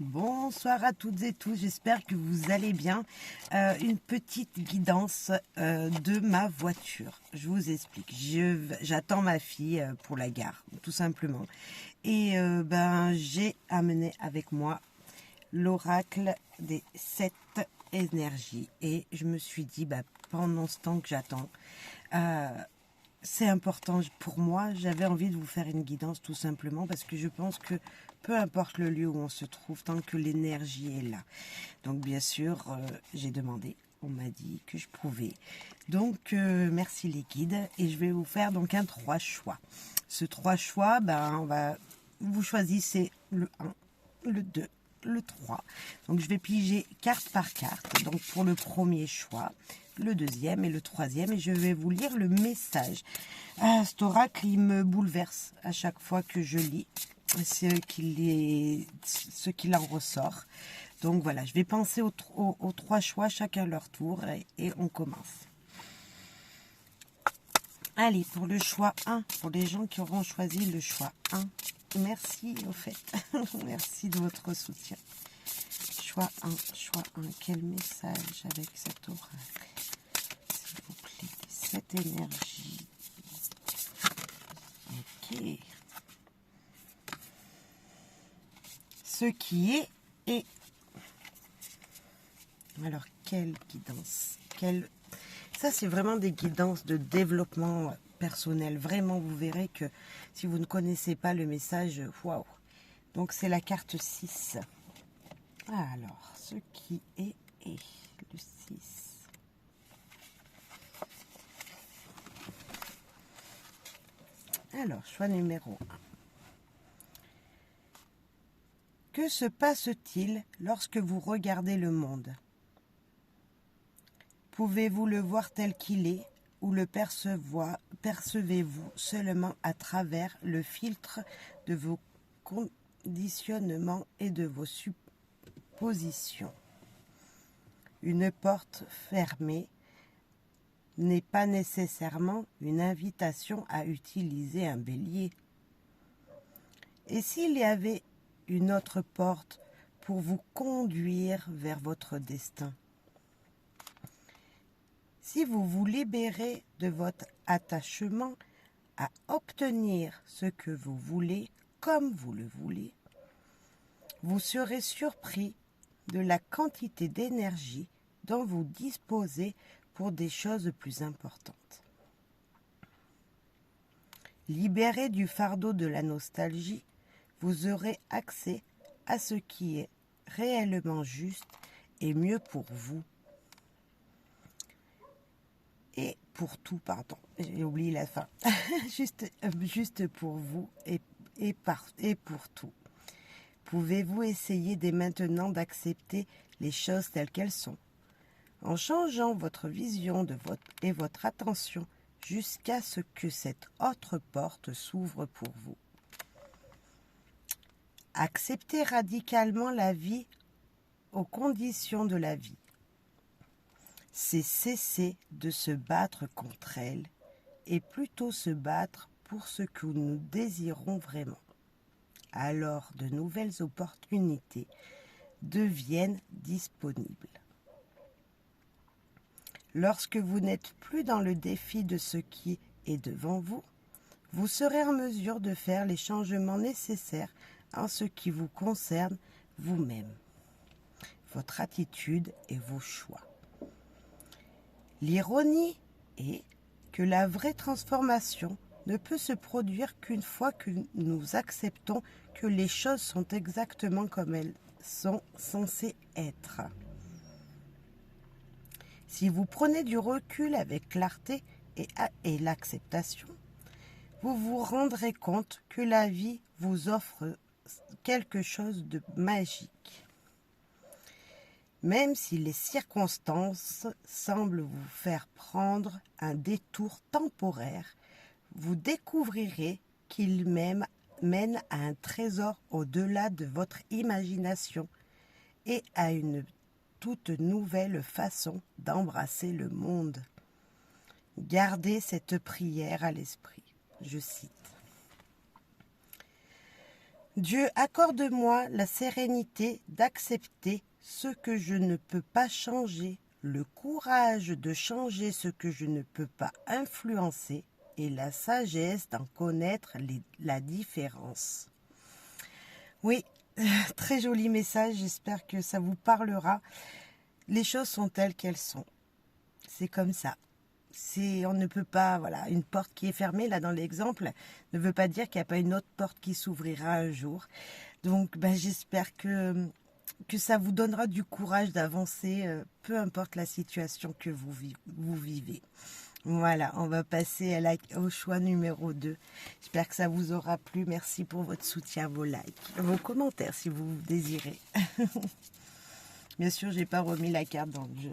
Bonsoir à toutes et tous, j'espère que vous allez bien. Une petite guidance de ma voiture. Je vous explique. J'attends ma fille pour la gare, tout simplement. Et j'ai amené avec moi l'oracle des 7 énergies. Et je me suis dit, pendant ce temps que j'attends, c'est important pour moi. J'avais envie de vous faire une guidance tout simplement parce que je pense que peu importe le lieu où on se trouve, tant que l'énergie est là. Donc bien sûr, j'ai demandé, on m'a dit que je pouvais. Donc merci les guides et je vais vous faire donc un 3 choix. Ce 3 choix, vous choisissez le 1, le 2, le 3. Donc je vais piger carte par carte. Donc pour le premier choix, le deuxième et le troisième, et je vais vous lire le message. Cet oracle, il me bouleverse à chaque fois que je lis ce qu'il en ressort. Donc voilà, je vais penser aux 3 choix, chacun leur tour, et on commence. Allez, pour le choix 1, pour les gens qui auront choisi le choix 1, merci au fait, merci de votre soutien. Choix 1, quel message avec cet oracle, s'il vous plaît, cette énergie. Ok. Ce qui est. Alors, quelle guidance, Ça, c'est vraiment des guidances de développement personnel. Vraiment, vous verrez que si vous ne connaissez pas le message, waouh. Donc, c'est la carte 6. Alors, ce qui est le 6. Alors, choix numéro 1. Que se passe-t-il lorsque vous regardez le monde ? Pouvez-vous le voir tel qu'il est ou le percevez-vous seulement à travers le filtre de vos conditionnements et de vos suppositions ? Une porte fermée n'est pas nécessairement une invitation à utiliser un bélier. Et s'il y avait une autre porte pour vous conduire vers votre destin ? Si vous vous libérez de votre attachement à obtenir ce que vous voulez comme vous le voulez, vous serez surpris de la quantité d'énergie dont vous disposez pour des choses plus importantes. Libéré du fardeau de la nostalgie, vous aurez accès à ce qui est réellement juste et mieux pour vous. Et pour tout, pardon, j'ai oublié la fin. juste pour vous et pour tout. Pouvez-vous essayer dès maintenant d'accepter les choses telles qu'elles sont, en changeant votre vision et votre attention jusqu'à ce que cette autre porte s'ouvre pour vous. Acceptez radicalement la vie aux conditions de la vie. C'est cesser de se battre contre elle et plutôt se battre pour ce que nous désirons vraiment. Alors de nouvelles opportunités deviennent disponibles. Lorsque vous n'êtes plus dans le défi de ce qui est devant vous, vous serez en mesure de faire les changements nécessaires en ce qui vous concerne vous-même, votre attitude et vos choix. L'ironie est que la vraie transformation ne peut se produire qu'une fois que nous acceptons que les choses sont exactement comme elles sont censées être. Si vous prenez du recul avec clarté et l'acceptation, vous vous rendrez compte que la vie vous offre quelque chose de magique. Même si les circonstances semblent vous faire prendre un détour temporaire, vous découvrirez qu'il mène à un trésor au-delà de votre imagination et à une toute nouvelle façon d'embrasser le monde. Gardez cette prière à l'esprit. Je cite. Dieu, accorde-moi la sérénité d'accepter ce que je ne peux pas changer, le courage de changer ce que je ne peux pas influencer et la sagesse d'en connaître la différence. Oui, très joli message, j'espère que ça vous parlera. Les choses sont telles qu'elles sont. C'est comme ça. On ne peut pas, voilà, une porte qui est fermée, là dans l'exemple, ne veut pas dire qu'il n'y a pas une autre porte qui s'ouvrira un jour. Donc, j'espère que ça vous donnera du courage d'avancer, peu importe la situation que vous vivez. Voilà, on va passer au choix numéro 2. J'espère que ça vous aura plu. Merci pour votre soutien, vos likes, vos commentaires si vous désirez. Bien sûr, j'ai pas remis la carte dans le jeu.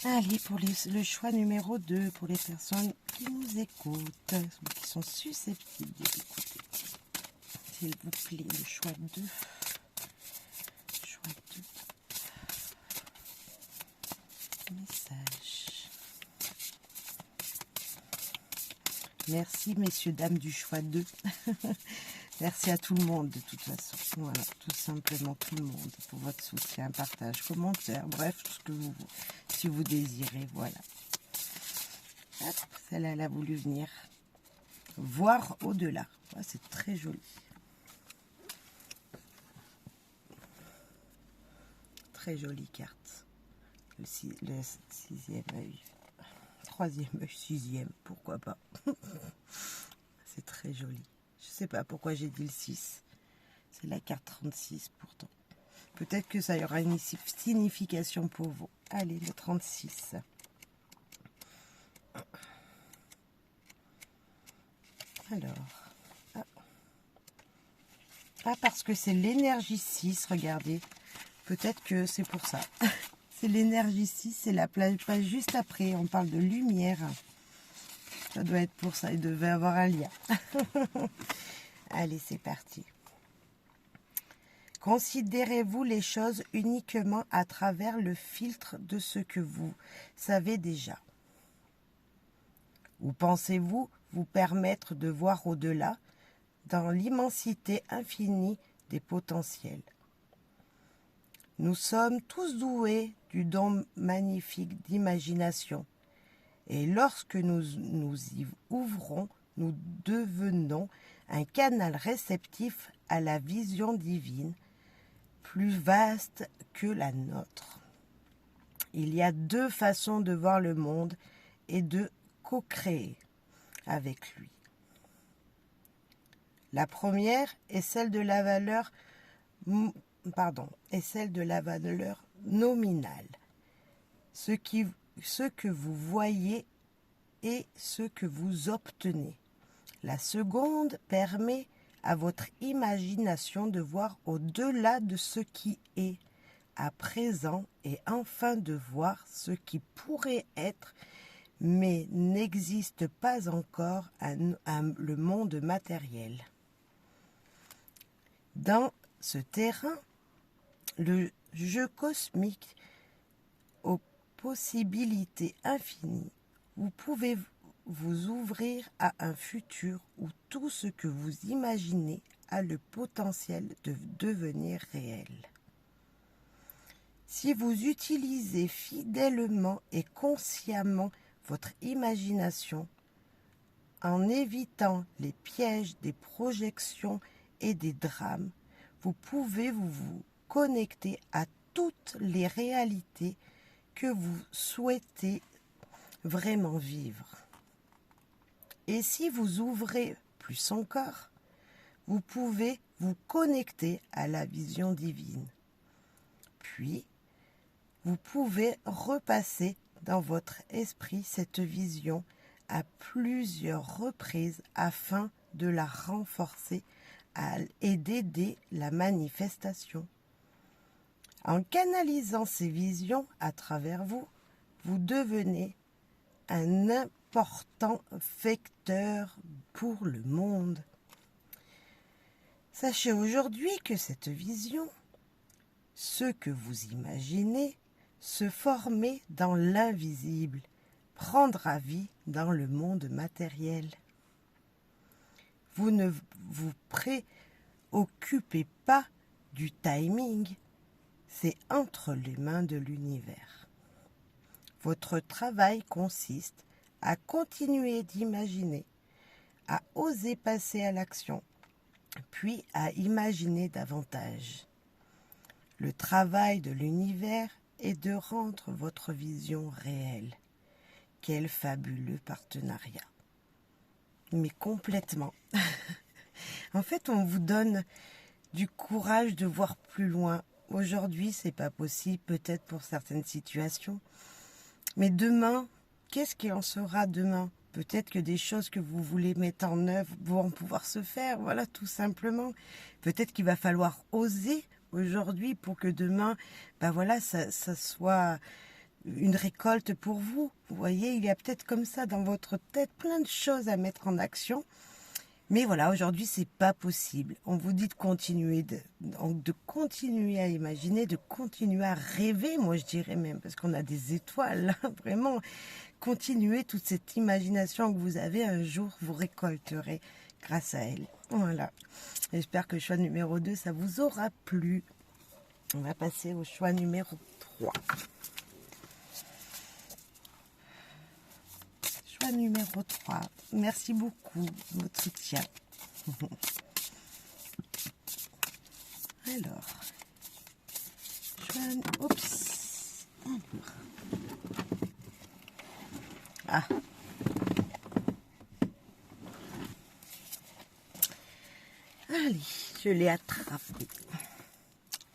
Allez, pour le choix numéro 2, pour les personnes qui nous écoutent, ou qui sont susceptibles d'écouter. S'il vous plaît, le choix 2. Choix 2. Message. Merci, messieurs, dames du choix 2. Merci à tout le monde, de toute façon. Voilà, tout simplement tout le monde, pour votre soutien, partage, commentaire, bref, tout ce que vous, si vous désirez, voilà. Hop, celle-là, elle a voulu venir voir au-delà. Ouais, c'est très joli. Très jolie carte. Le sixième œil. Troisième œil, sixième, pourquoi pas. C'est très joli. Je sais pas pourquoi j'ai dit le 6. C'est la carte 36 pourtant. Peut-être que ça y aura une signification pour vous. Allez, le 36. Alors. Ah, parce que c'est l'énergie 6, regardez. Peut-être que c'est pour ça. C'est l'énergie 6, c'est la plage juste après. On parle de lumière. Ça doit être pour ça, il devait avoir un lien. Allez, c'est parti. Considérez-vous les choses uniquement à travers le filtre de ce que vous savez déjà? Ou pensez-vous vous permettre de voir au-delà, dans l'immensité infinie des potentiels? Nous sommes tous doués du don magnifique d'imagination. Et lorsque nous y ouvrons, nous devenons un canal réceptif à la vision divine, plus vaste que la nôtre. Il y a deux façons de voir le monde et de co-créer avec lui. La première est celle de la valeur, nominale. Ce que vous voyez et ce que vous obtenez. La seconde permet à votre imagination de voir au-delà de ce qui est à présent et enfin de voir ce qui pourrait être mais n'existe pas encore le monde matériel. Dans ce terrain, le jeu cosmique aux possibilités infinies, vous pouvez vous ouvrir à un futur où tout ce que vous imaginez a le potentiel de devenir réel. Si vous utilisez fidèlement et consciemment votre imagination, en évitant les pièges des projections et des drames, vous pouvez vous connecter à toutes les réalités que vous souhaitez vraiment vivre. Et si vous ouvrez plus encore, vous pouvez vous connecter à la vision divine. Puis, vous pouvez repasser dans votre esprit cette vision à plusieurs reprises afin de la renforcer et d'aider la manifestation. En canalisant ces visions à travers vous, vous devenez un important vecteur pour le monde. Sachez aujourd'hui que cette vision, ce que vous imaginez, se former dans l'invisible, prendra vie dans le monde matériel. Vous ne vous occupez pas du timing, c'est entre les mains de l'univers. Votre travail consiste à continuer d'imaginer, à oser passer à l'action, puis à imaginer davantage. Le travail de l'univers est de rendre votre vision réelle. Quel fabuleux partenariat. Mais complètement. En fait, on vous donne du courage de voir plus loin. Aujourd'hui, c'est pas possible, peut-être pour certaines situations. Mais demain, qu'est-ce qu'il en sera demain? Peut-être que des choses que vous voulez mettre en œuvre vont pouvoir se faire, voilà, tout simplement. Peut-être qu'il va falloir oser aujourd'hui pour que demain, voilà, ça soit une récolte pour vous. Vous voyez, il y a peut-être comme ça dans votre tête plein de choses à mettre en action. Mais voilà, aujourd'hui, c'est pas possible. On vous dit de continuer, de continuer à imaginer, de continuer à rêver, moi je dirais même, parce qu'on a des étoiles, là, vraiment. Continuez toute cette imagination que vous avez, un jour, vous récolterez grâce à elle. Voilà. J'espère que le choix numéro 2, ça vous aura plu. On va passer au choix numéro 3. Choix numéro 3. Merci beaucoup de votre soutien. Alors, oups. Ah. Allez, je l'ai attrapé.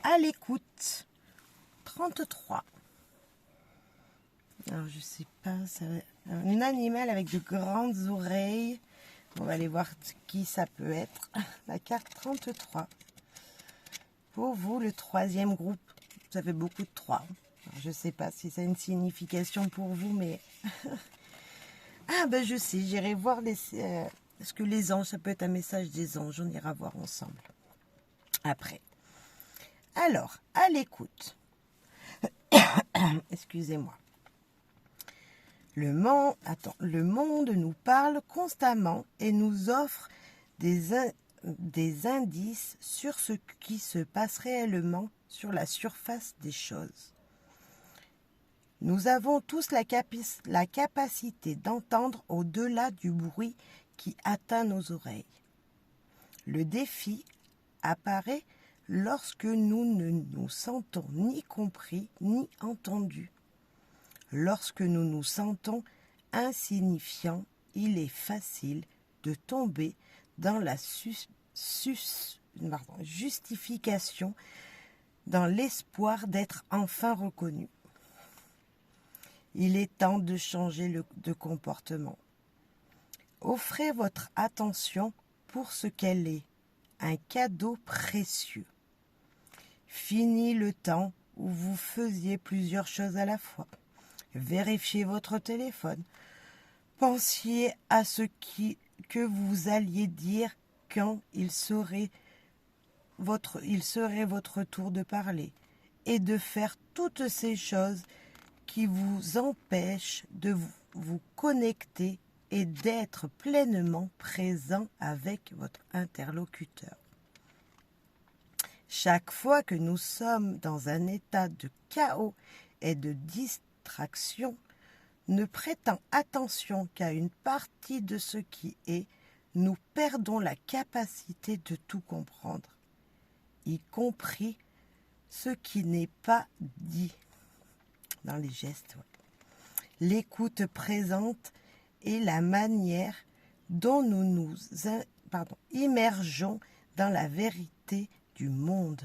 À l'écoute. 33. Alors, je sais pas, ça va... Un animal avec de grandes oreilles. On va aller voir qui ça peut être. La carte 33. Pour vous, le troisième groupe. Ça fait beaucoup de 3. Alors, je ne sais pas si ça a une signification pour vous, mais... Ah, je sais, j'irai voir est-ce que les anges, ça peut être un message des anges. On ira voir ensemble. Après. Alors, à l'écoute. Excusez-moi. Le monde nous parle constamment et nous offre des indices sur ce qui se passe réellement sur la surface des choses. Nous avons tous la capacité d'entendre au-delà du bruit qui atteint nos oreilles. Le défi apparaît lorsque nous ne nous sentons ni compris ni entendus. Lorsque nous nous sentons insignifiants, il est facile de tomber dans la justification, dans l'espoir d'être enfin reconnu. Il est temps de changer de comportement. Offrez votre attention pour ce qu'elle est, un cadeau précieux. Fini le temps où vous faisiez plusieurs choses à la fois. Vérifiez votre téléphone. Pensiez à ce que vous alliez dire quand il serait votre tour de parler et de faire toutes ces choses qui vous empêchent de vous connecter et d'être pleinement présent avec votre interlocuteur. Chaque fois que nous sommes dans un état de chaos et de distraction, ne prêtant attention qu'à une partie de ce qui est, nous perdons la capacité de tout comprendre, y compris ce qui n'est pas dit dans les gestes. L'écoute présente est la manière dont nous nous immergeons dans la vérité du monde.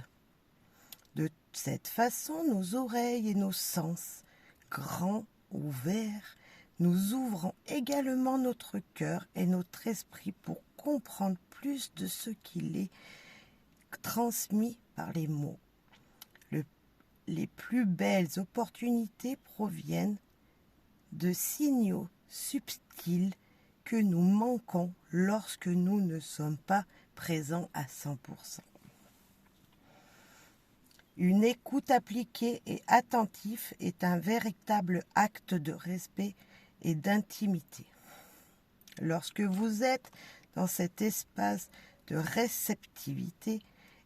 De cette façon, nos oreilles et nos sens, grands ouverts, nous ouvrons également notre cœur et notre esprit pour comprendre plus de ce qu'il est transmis par les mots. Les plus belles opportunités proviennent de signaux subtils que nous manquons lorsque nous ne sommes pas présents à 100%. Une écoute appliquée et attentive est un véritable acte de respect et d'intimité. Lorsque vous êtes dans cet espace de réceptivité,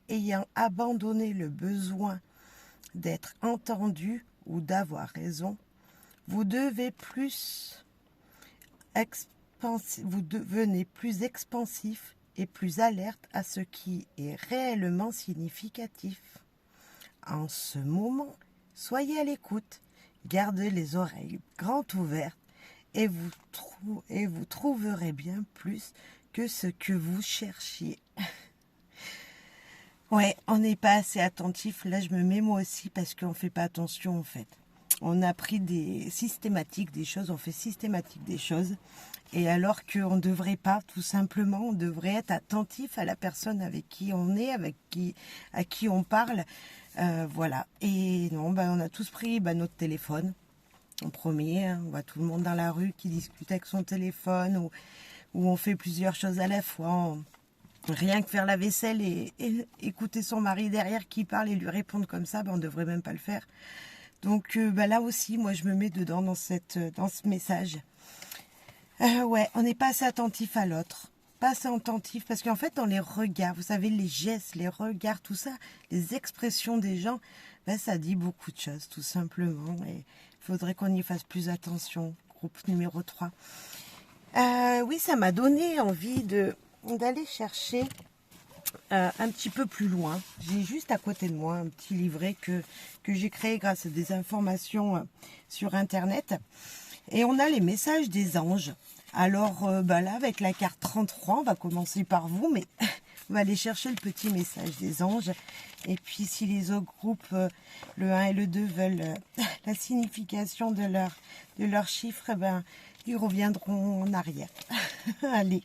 ayant abandonné le besoin d'être entendu ou d'avoir raison, vous devenez plus expansif et plus alerte à ce qui est réellement significatif. En ce moment, soyez à l'écoute, gardez les oreilles grandes ouvertes et vous trouverez bien plus que ce que vous cherchiez. Ouais, on n'est pas assez attentif. Là, je me mets moi aussi parce qu'on ne fait pas attention en fait. On a pris des choses, on fait systématique des choses. Et alors qu'on ne devrait pas, tout simplement, on devrait être attentif à la personne avec qui on est, à qui on parle. Voilà. Et non, on a tous pris notre téléphone en premier. Hein. On voit tout le monde dans la rue qui discute avec son téléphone ou on fait plusieurs choses à la fois. Rien que faire la vaisselle et écouter son mari derrière qui parle et lui répondre comme ça, on ne devrait même pas le faire. Donc là aussi, moi je me mets dedans dans ce message. Ouais, on n'est pas assez attentif à l'autre. Pas assez attentif parce qu'en fait dans les regards, vous savez, les gestes, les regards, tout ça, les expressions des gens, ça dit beaucoup de choses tout simplement. Et il faudrait qu'on y fasse plus attention. Groupe numéro 3. Oui, ça m'a donné envie d'aller chercher un petit peu plus loin. J'ai juste à côté de moi un petit livret que j'ai créé grâce à des informations sur internet, et on a les messages des anges. Alors là, avec la carte 33, on va commencer par vous, mais on va aller chercher le petit message des anges, et puis si les autres groupes, le 1 et le 2, veulent la signification de leurs chiffres, ils reviendront en arrière. Allez.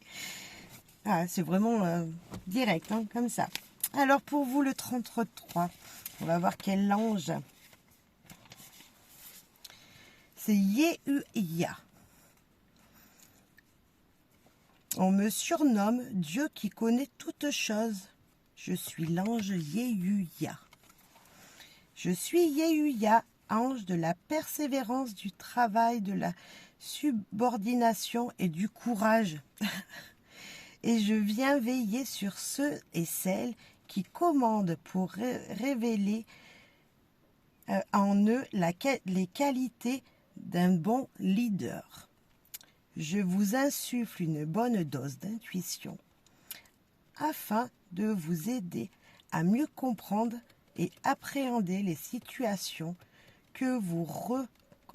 Ah, c'est vraiment direct, hein, comme ça. Alors pour vous, le 33, on va voir quel ange. C'est Yehuya. On me surnomme Dieu qui connaît toutes choses. Je suis l'ange Yehuya. Je suis Yehuya, ange de la persévérance, du travail, de la subordination et du courage. Et je viens veiller sur ceux et celles qui commandent pour révéler en eux les qualités d'un bon leader. Je vous insuffle une bonne dose d'intuition afin de vous aider à mieux comprendre et appréhender les situations que vous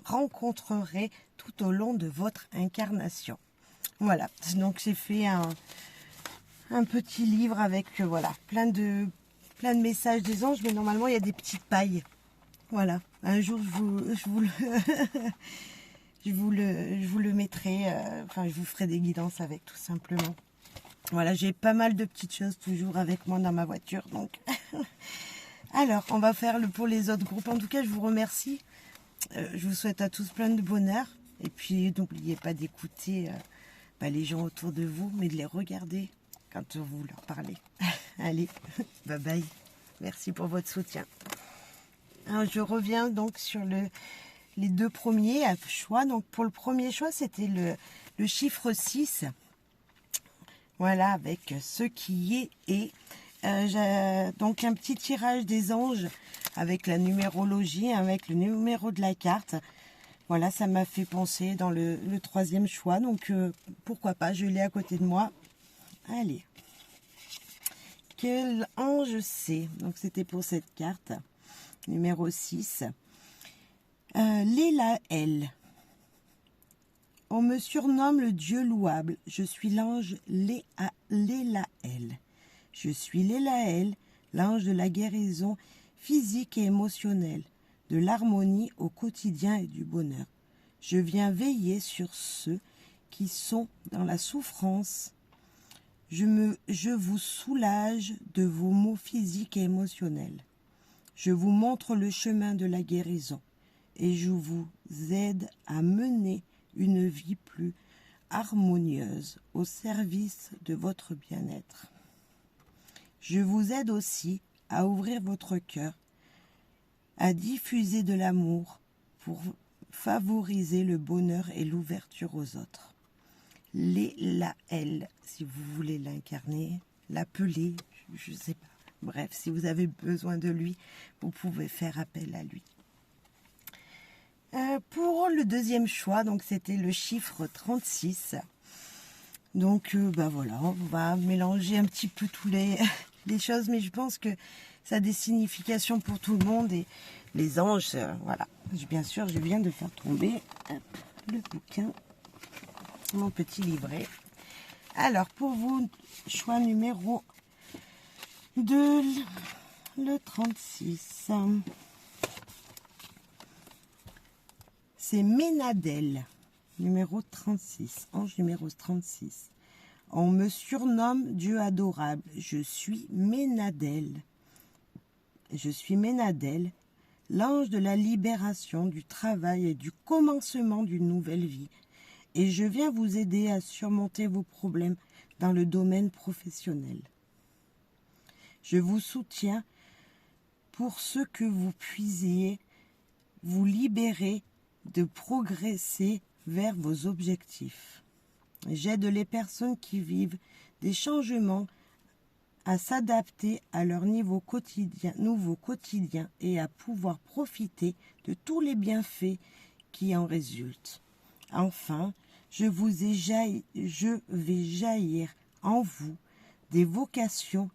rencontrerez tout au long de votre incarnation. Voilà, donc j'ai fait un petit livre avec plein de messages des anges, mais normalement il y a des petites pailles. Voilà, un jour je vous le mettrai, je vous ferai des guidances avec, tout simplement. Voilà, j'ai pas mal de petites choses toujours avec moi dans ma voiture, donc. Alors, on va faire pour les autres groupes. En tout cas, je vous remercie. Je vous souhaite à tous plein de bonheur. Et puis, n'oubliez pas d'écouter les gens autour de vous, mais de les regarder quand vous leur parlez. Allez, bye bye. Merci pour votre soutien. Alors, je reviens donc sur les deux premiers choix. Donc, pour le premier choix, c'était le chiffre 6. Voilà, avec ce qui est. Donc, un petit tirage des anges avec la numérologie, avec le numéro de la carte. Voilà, ça m'a fait penser dans le troisième choix. Donc, pourquoi pas, je l'ai à côté de moi. Allez. Quel ange c'est? Donc, c'était pour cette carte. Numéro 6. Lélaël. On me surnomme le Dieu louable. Je suis l'ange Lélaël. Je suis Lélaël, l'ange de la guérison physique et émotionnelle, de l'harmonie au quotidien et du bonheur. Je viens veiller sur ceux qui sont dans la souffrance. Je vous soulage de vos maux physiques et émotionnels. Je vous montre le chemin de la guérison et je vous aide à mener une vie plus harmonieuse au service de votre bien-être. Je vous aide aussi à ouvrir votre cœur, à diffuser de l'amour pour favoriser le bonheur et l'ouverture aux autres. Lélaël, si vous voulez l'incarner, l'appeler, je ne sais pas. Bref, si vous avez besoin de lui, vous pouvez faire appel à lui. Pour le deuxième choix, donc c'était le chiffre 36. Donc voilà, on va mélanger un petit peu tous les choses, mais je pense que ça a des significations pour tout le monde. Et les anges, voilà. Bien sûr, je viens de faire tomber le bouquin, mon petit livret. Alors, pour vous, choix numéro 2, le 36. C'est Ménadel, numéro 36, ange numéro 36. On me surnomme Dieu adorable, je suis Ménadel. Je suis Ménadel, l'ange de la libération, du travail et du commencement d'une nouvelle vie. Et je viens vous aider à surmonter vos problèmes dans le domaine professionnel. Je vous soutiens pour ce que vous puissiez vous libérer de progresser vers vos objectifs. J'aide les personnes qui vivent des changements à s'adapter à leur nouveau quotidien et à pouvoir profiter de tous les bienfaits qui en résultent. Enfin, je vais jaillir en vous des vocations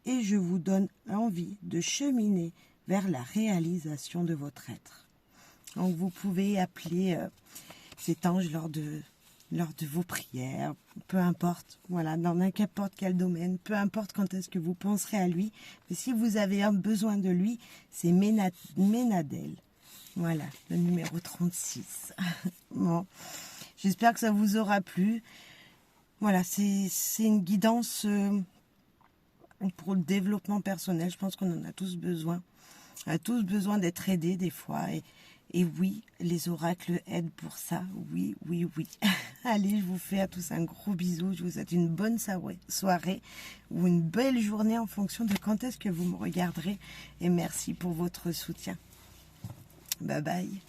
et je vous donne envie de cheminer vers la réalisation de votre être. Donc vous pouvez appeler cet ange lors de vos prières, peu importe, voilà, dans n'importe quel domaine, peu importe quand est-ce que vous penserez à lui, mais si vous avez un besoin de lui, c'est Ménadel. Voilà, le numéro 36. Bon, j'espère que ça vous aura plu. Voilà, c'est une guidance pour le développement personnel. Je pense qu'on en a tous besoin. On a tous besoin d'être aidés des fois. Et oui, les oracles aident pour ça. Oui, oui, oui. Allez, je vous fais à tous un gros bisou. Je vous souhaite une bonne soirée ou une belle journée en fonction de quand est-ce que vous me regarderez. Et merci pour votre soutien. Bye bye.